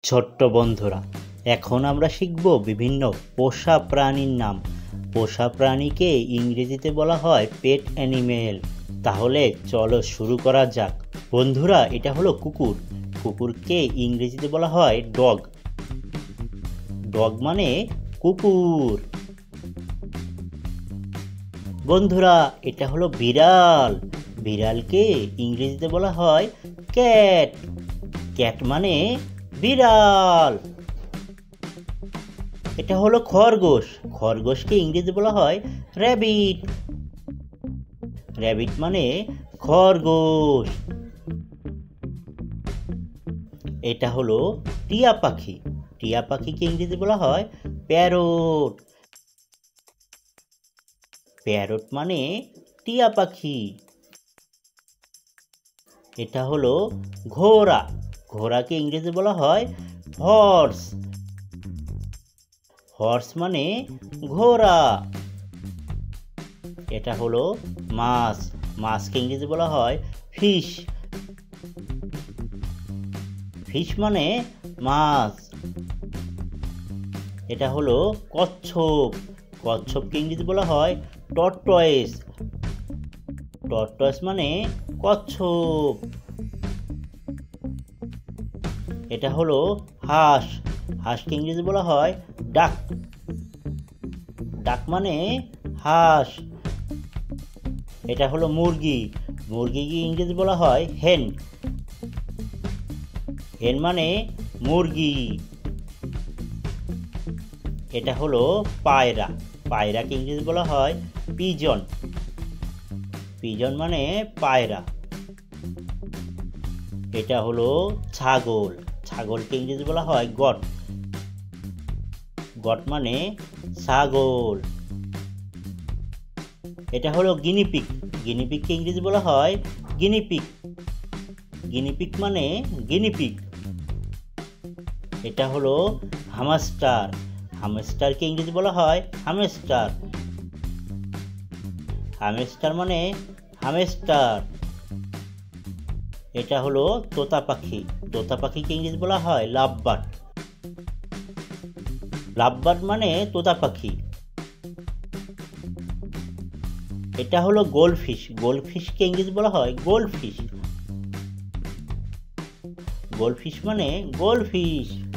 ছোট্ট বন্ধুরা, এখন আমরা শিখব বিভিন্ন পোষা প্রাণীর নাম। পোষা প্রাণীকে ইংরেজিতে বলা হয় পেট অ্যানিমেল। তাহলে চলো শুরু করা যাক। বন্ধুরা, এটা হলো কুকুর। কুকুরকে ইংরেজিতে বলা হয় ডগ। ডগ মানে কুকুর। বন্ধুরা, এটা হলো বিড়াল। বিড়ালকে ইংরেজিতে বলা হয় ক্যাট। ক্যাট মানে বিড়াল। এটা হলো খরগোশ। খরগোশকে ইংরেজিতে বলা হয় র্যাবিট। র্যাবিট মানে খরগোশ। এটা হলো টিয়া পাখি। টিয়া পাখিকে ইংরেজিতে বলা হয় প্যারট। প্যারট মানে টিয়া পাখি। এটা হলো ঘোড়া। ঘোড়াকে ইংরেজিতে বলা হয় হর্স। হর্স মানে ঘোড়া। এটা হলো মাছ। মাছকে ইংরেজিতে বলা হয় ফিশ। ফিশ মানে মাছ। এটা হলো কচ্ছপ। কচ্ছপকে ইংরেজিতে বলা হয় টর্টয়েস। টর্টয়েস মানে কচ্ছপ। এটা হলো হাঁস। হাঁসকে ইংরেজিতে বলা হয় ডাক। ডাক মানে হাঁস। এটা হলো মুরগি। মুরগিকে ইংরেজি বলা হয় হেন। হেন মানে মুরগি। এটা হলো পায়রা। পায়রাকে ইংরেজি বলা হয় পিজন। পিজন মানে পায়রা। এটা হলো ছাগল। ছাগলকে ইংরেজি বলা হয় গট। গট মানে ছাগল। এটা হলো গিনিপিগ। গিনিপিগকে ইংরেজি বলা হয় গিনিপিগ। গিনিপিগ মানে গিনিপিগ। এটা হলো হামস্টার। হামস্টারকে ইংরেজি বলা হয় হামস্টার। হামস্টার মানে হামস্টার। এটা হলো তোতা পাখি। তোতা পাখিকে ইংরেজি বলা হয় লাভবার্ড। লাভবার্ড মানে তোতা পাখি। এটা হলো গোল্ডফিশ। গোল্ডফিশকে ইংরেজি বলা হয় গোল্ডফিশ। গোল্ডফিশ মানে গোল্ডফিশ।